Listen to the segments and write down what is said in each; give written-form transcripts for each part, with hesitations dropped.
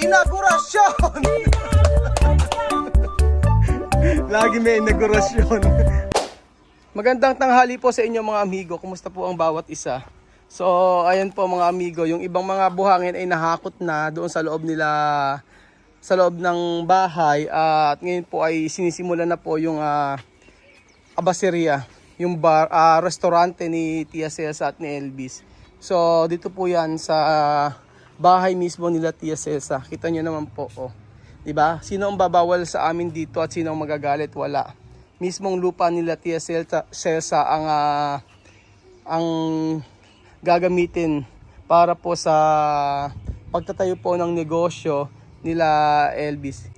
Inaugurasyon! Lagi may inaugurasyon. Magandang tanghali po sa inyo mga amigo. Kumusta po ang bawat isa? So, ayan po mga amigo, yung ibang mga buhangin ay nahakot na doon sa loob nila, sa loob ng bahay. At ngayon po ay sinisimulan na po yung abaseria, yung bar, restaurante ni Tia Celsa at ni Elvis. So, dito po yan sa bahay mismo nila Tia Celsa. Kita nyo naman po, oh. Diba? Sino ang babawal sa amin dito at sino ang magagalit? Wala. Mismong lupa nila Tia Celsa ang gagamitin para po sa pagtatayo po ng negosyo nila Elvis.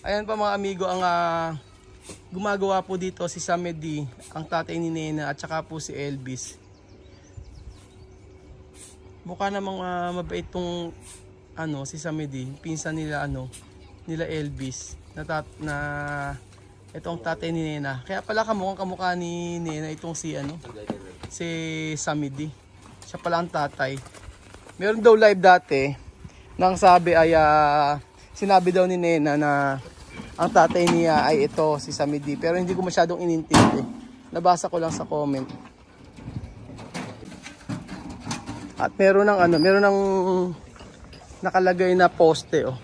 Ayan pa mga amigo, ang gumagawa po dito si Samedi, ang tatay ni Nena, at saka po si Elvis. Mukha namang mabait tong si Samedi, pinsan nila nila Elvis na itong tatay ni Nena. Kaya pala kamukha ni Nena itong si Samedi. Siya pala ang tatay. Meron daw live dati nang sabi ay sinabi daw ni Nena na ang tatay niya ay ito si Samedi, pero hindi ko masyadong inintindi. Nabasa ko lang sa comment. At meron ng nakalagay na poste, oh.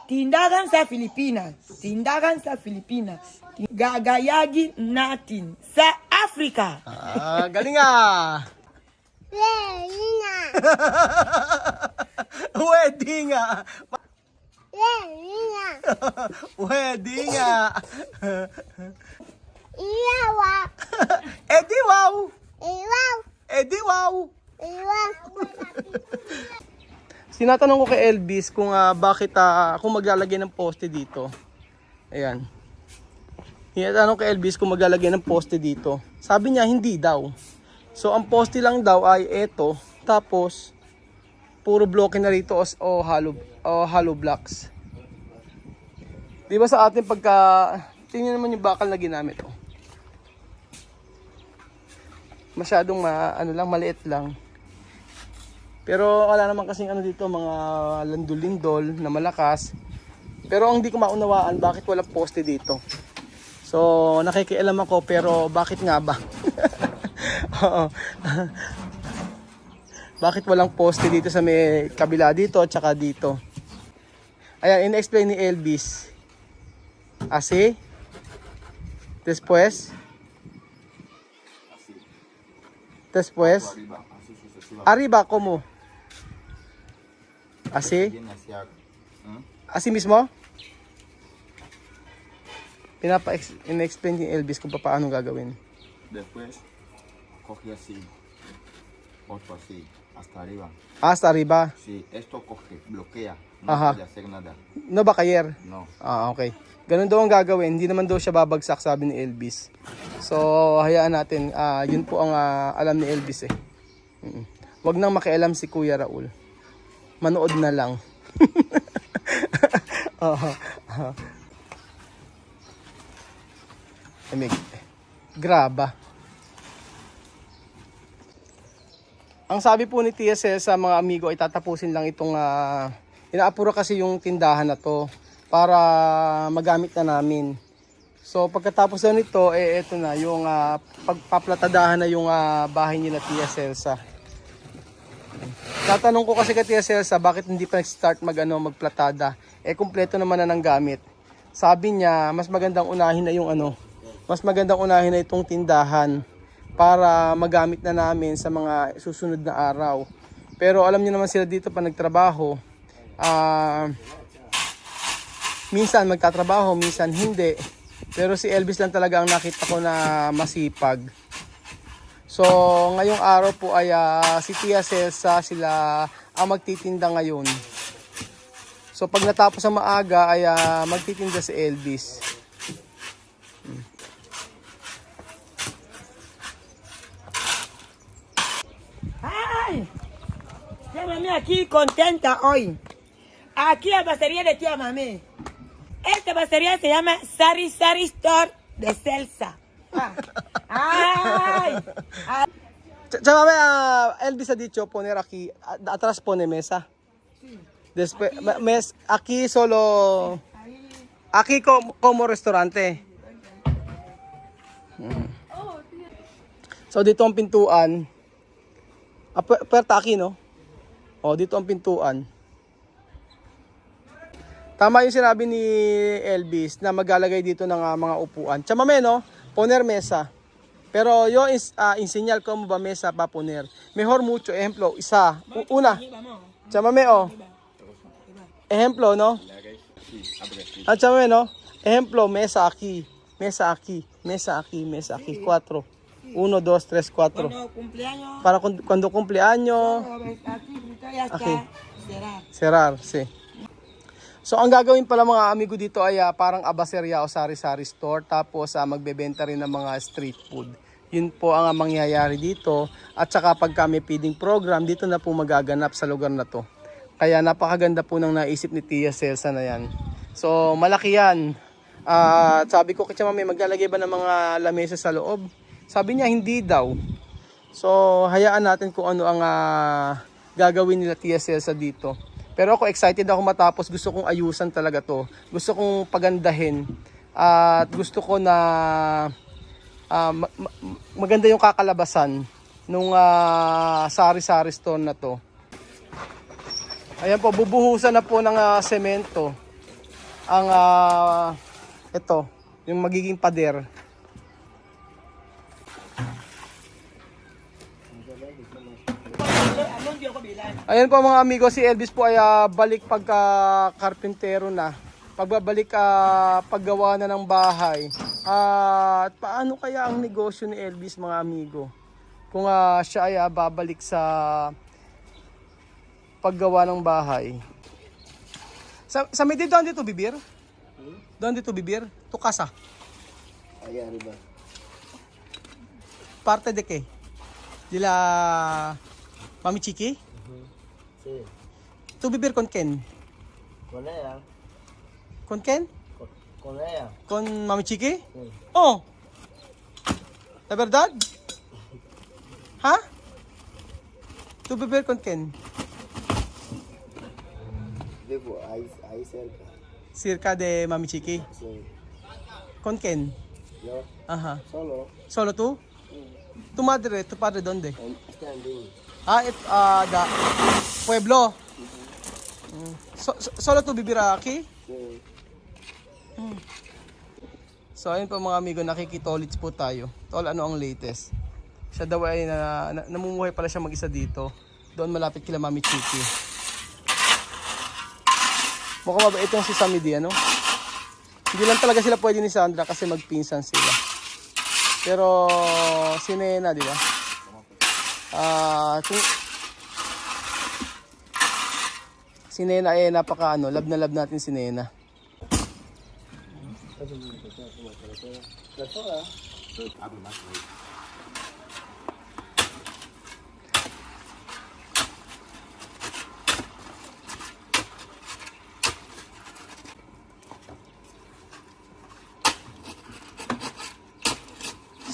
Tindagan sa Pilipinas. Tindagan sa Pilipinas. Gagayagin natin sa Afrika. Galing ah! Wedding ah! Wedding ah! Edi wow! Edi wow! Sinatanong ko kay Elvis kung bakit kung maglalagay ng poste dito. Ayan. Sinatanong kay Elvis kung maglalagay ng poste dito. Sabi niya hindi daw. So ang poste lang daw ay eto, tapos puro bloke na rito o hollow blocks. 'Di ba sa atin pagka tingnan naman yung bakal na ginamit, oh. Masyadong maliit lang. Pero wala naman kasing dito, mga landol-lindol na malakas. Pero ang hindi ko maunawaan, bakit walang poste dito. So, nakikialam ako, pero bakit nga ba? Oo. Bakit walang poste dito sa may kabila dito at saka dito? Ayan, in-explain ni Elvis. Así. Después. Arriba, ¿cómo? Así? Así mismo? In-explain ni Elvis kung paano gagawin. Después, coge así, otro así, hasta arriba. Hasta arriba? Sí, esto coge, bloquea, no Ajá. puede hacer nada. No ba kayer? No. Okay. Ganun daw ang gagawin. Hindi naman daw siya babagsak, sabi ni Elvis. So, hayaan natin. Yun po ang alam ni Elvis eh. Wag nang makialam si Kuya Raul. Manood na lang. Graba. Ang sabi po ni Tia Celsa, mga amigo, ay tatapusin lang itong inaapura kasi yung tindahan na to para magamit na namin. So pagkatapos na nito, ito na yung pagpaplatadahan na yung bahay nila Tia Celsa. Tatanong ko kasi kay Tia Celsa, bakit hindi pa nag-start magplatada? Kumpleto naman na ng gamit. Sabi niya, mas magandang unahin na itong tindahan para magamit na namin sa mga susunod na araw. Pero alam niyo naman sila dito pa nagtrabaho. Minsan magtatrabaho, minsan hindi. Pero si Elvis lang talaga ang nakita ko na masipag. So, ngayong araw po ay si Tia Celsa sila ang magtitinda ngayon. So, pag natapos ang maaga ay magtitinda si Elvis. ¡Ay! Tía Mami aquí contenta hoy. Aquí la basería de Tía Mami. Esta basería se llama Sari Store de Celsa. ¡Ay! Cioè, vabbè, Elvis ha dicho poner aquí, atrás pone mesa. Después, aquí solo, aquí como restaurante. So, dito ang pintuan. Puerta aquí, no? O, dito ang pintuan. Tama yung sinabi ni Elvis na maglalagay dito ng mga upuan. Chamame, no? Poner mesa. Pero yo enseñar cómo va mesa para poner. Mejor mucho. Ejemplo, isa. Una. Chamame, oh. Ejemplo, no? Chamame, no? Ejemplo, mesa aquí. Mesa aquí. Mesa aquí. Mesa aquí. 4. 1, 2, 3, 4. Cuando cumpleaños. Para cuando cumpleaños. Aquí, ya está. Aquí. Cerrar. Serar, sí. So, ang gagawin pala mga amigo dito ay parang abaseria o sari-sari store. Tapos, magbebenta rin ng mga street food. Yun po ang mangyayari dito. At saka pag kami feeding program, dito na po magaganap sa lugar na to. Kaya napakaganda po ng naisip ni Tia Celsa na yan. So, malaki yan. Sabi ko, kaya mami, maglalagay ba ng mga lamesa sa loob? Sabi niya, hindi daw. So, hayaan natin kung ano ang gagawin nila Tia Celsa dito. Pero ako excited ako matapos. Gusto kong ayusan talaga to. Gusto kong pagandahin. At gusto ko na maganda yung kakalabasan nung sari-sari store na to. Ayan po, bubuhusan na po ng semento ang ito, yung magiging pader. Ayan po mga amigo, si Elvis po ay balik pagka karpintero na. Pagbabalik paggawa na ng bahay. At paano kaya ang negosyo ni Elvis mga amigo? Kung siya ay babalik sa paggawa ng bahay. Sa may dito, dito bibir? Doon dito bibir? Tu casa? Allá arriba. Parte de qué? De la Mami Chiqui? Sí. Tu vivir con quién? Con ella. Con quién? Con ella. Con Mami Chiqui? Sí. Oh. ¿La verdad? ¿Ha? Tu vivir con quién? Vivo ahí cerca. Cerca de Mami Chiqui. Sí. ¿Con quién? Yo Ajá. solo. ¿Solo tú? ¿Tu madre, tu padre dónde? Standing. Da Pueblo. Solo tú vivir aquí? Sí. So ayun po mga amigo, nakikitolits po tayo. Tol, ano ang latest? Siya daw ay namumuhay pala siya mag-isa dito. Doon malapit kila Mami Chiqui. Mukhang mabait yung si Sammy D, ano? Hindi lang talaga sila pwede ni Sandra kasi magpinsan sila. Pero si Nena, di ba? Si Nena ay napaka love na love natin si Nena.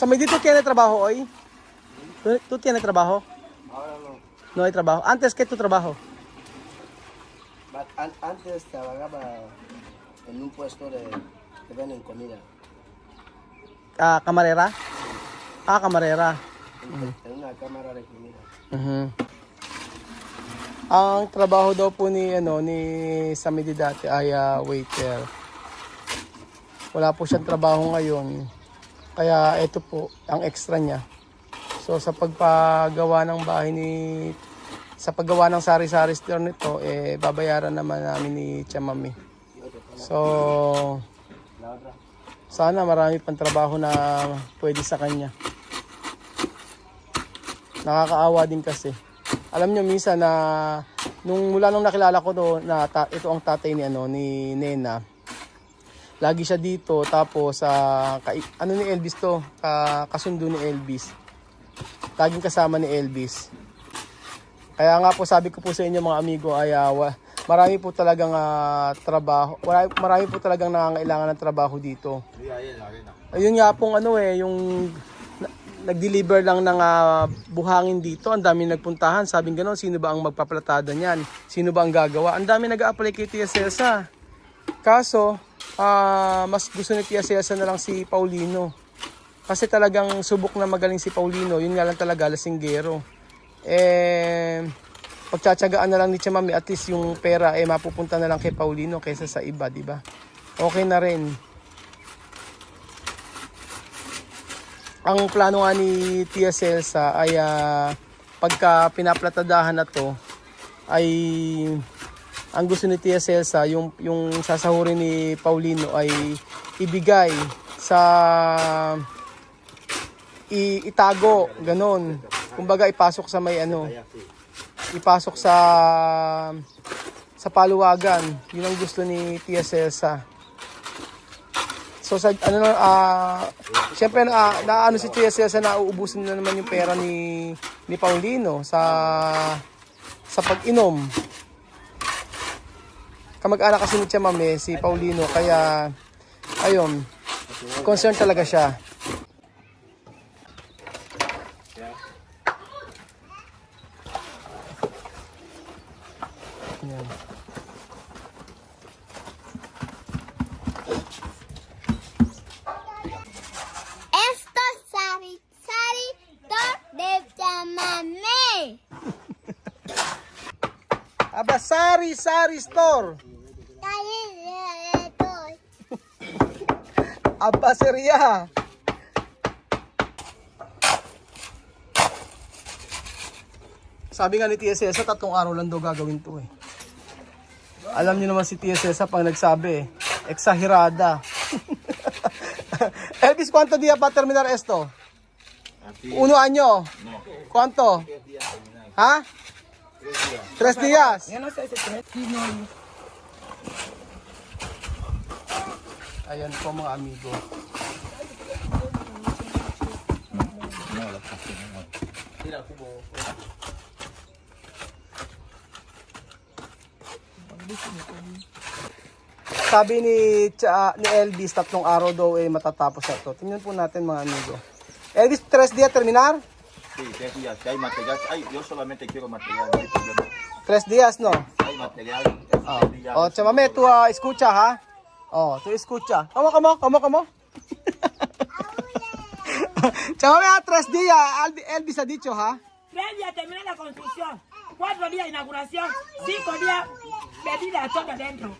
Sa may dito tiene trabajo hoy? ¿Tú tienes trabajo? Ahora no. No hay trabajo. Antes que tu trabajo. But antes trabajaba en un puesto de que venden comida. Camarera? Camarera. En una cámara de comida. Ang trabaho daw po ni Sammy D dati ay waiter. Wala po siyang trabaho ngayon. Kaya ito po ang extra niya. So sa pagpagawa ng bahay sa paggawa ng sari-sari store nito, babayaran naman namin ni Chamami. So sana marami pang trabaho na pwede sa kanya. Nakakaawa din kasi. Alam niyo minsan na mula nung nakilala ko na ito ang tatay ni Nena. Lagi siya dito, tapos ni Elvis to, kasundo ni Elvis. Laging kasama ni Elvis. Kaya nga po sabi ko po sa inyo mga amigo ay marami po talagang trabaho. Marami po talagang nangangailangan ng trabaho dito. Ayun nga pong yung nag-deliver lang ng buhangin dito. Ang dami nagpuntahan. Sabing gano'n, sino ba ang magpaplatada niyan? Sino ba ang gagawa? Ang dami nag-a-apply kay Tia Cesa. Kaso, mas gusto ni Tia Cesa na lang si Paulino. Kasi talagang subok na magaling si Paulino. Yun nga lang talaga, lasinggero. Pagtsatsagaan na lang ni Tia Mami, at least yung pera mapupunta na lang kay Paulino kaysa sa iba, di ba? Okay na rin. Ang plano nga ni Tia Celsa ay pagka pinaplatadahan na to ay ang gusto ni Tia Celsa yung sasahurin ni Paulino ay ibigay sa itago, ganon. Kumbaga ipasok sa may ipasok sa paluwagan. Yun ang gusto ni Tia Celsa. So sa syempre naano si Tia Celsa na uubusin na naman yung pera ni Paulino sa pag-inom. Kamag-anak kasi ni Tia Mami si Paulino, kaya ayun, concerned talaga siya. Yan. Sari Store. Abaseria. Sabi nga ni Tia Cesa, 3 araw lang daw gagawin to eh. Alam niyo naman si Tia Cesa pang nagsabi, exagerada. Elvis, ¿cuánto día para terminar esto? 1 año. ¿Cuánto? ¿Ha? 3 días. Yo no sé si 3 Ayan po mga amigo. Sabi ni Elvis, 3 araw daw matatapos na ito. Tingnan po natin mga amigo. Elvis, 3 días terminar? Sí, 3 días. Si hay material. Ay, yo solamente quiero material. No hay problema. 3 días, no? Hay material. Oh, chamame, tú escucha, ha? Oh, tú escucha. ¿Cómo? Chamame, 3 días. Elvis ha dicho, ha? 3 días termina la construcción, 4 días inauguración, 5 días medida todo dentro.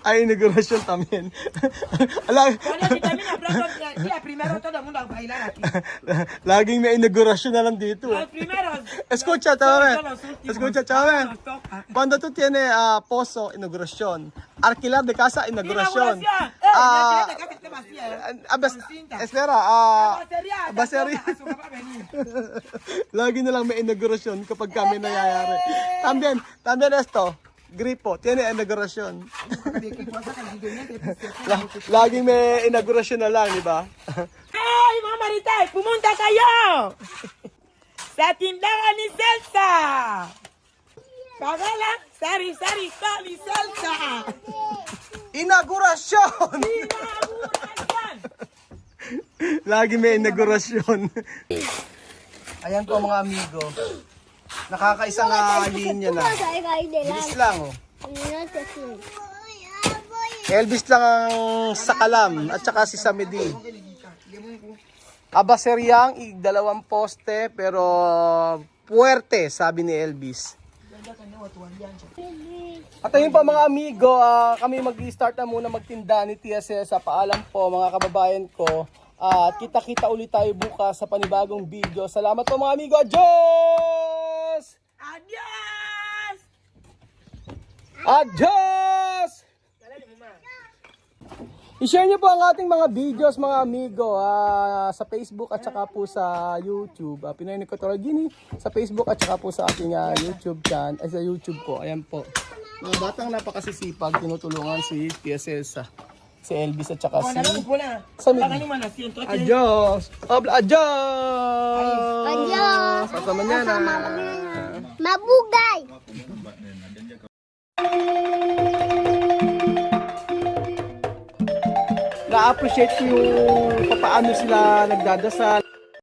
Hay inauguración también. Cuando se termina pronto, día primero todo el mundo a bailar aquí. Laging may inaugurasyon na lang dito. Los primeros. Escucha, son chame. los últimos. Escucha, chame. Nos toca. Cuando tú tienes pozo, inauguración. Alquilar de casa, inauguración. Inauguración. Ya que esté vacía, con cinta. Espera, Basería. baseria. A su papá venir. Lagi na lang may inaugurasyon kapag kami nangyayari. También esto, gripo, tiene inaugurasyon. Laging may inaugurasyon na lang, di ba? ¡Ay, mamá Marita! ¡Pumunta kayo! Sa tindahan ni Celsa! Pagala, sari, ni Celsa! Inaugurasyon! Inauguración! Lagi may inaugurasyon. Ayan po mga amigo. Nakakaisang linya na. Bilis lang, oh. Elvis lang ang sakalam at saka si Samedi. Abaseryang 2 poste pero puwerte, sabi ni Elvis. At ayun po mga amigo, kami mag-start na muna magtinda ni Tia Cesa. Paalam po mga kababayan ko. At kita-kita ulit tayo bukas sa panibagong video. Salamat po mga amigo. Adios! Adios! Adios! I-share nyo po ang ating mga videos mga amigo sa Facebook at saka po sa YouTube. Pinoy Nicotora Gini sa Facebook at saka po sa ating YouTube channel, sa YouTube po. Ayan po. Mga batang napakasisipag, tinutulungan si Tia Cesa, si Elvis at saka si Samid. Adios! Adios! Adios! Hasta mañana! Mabugay! na-appreciate ko yung paano sila nagdadasal.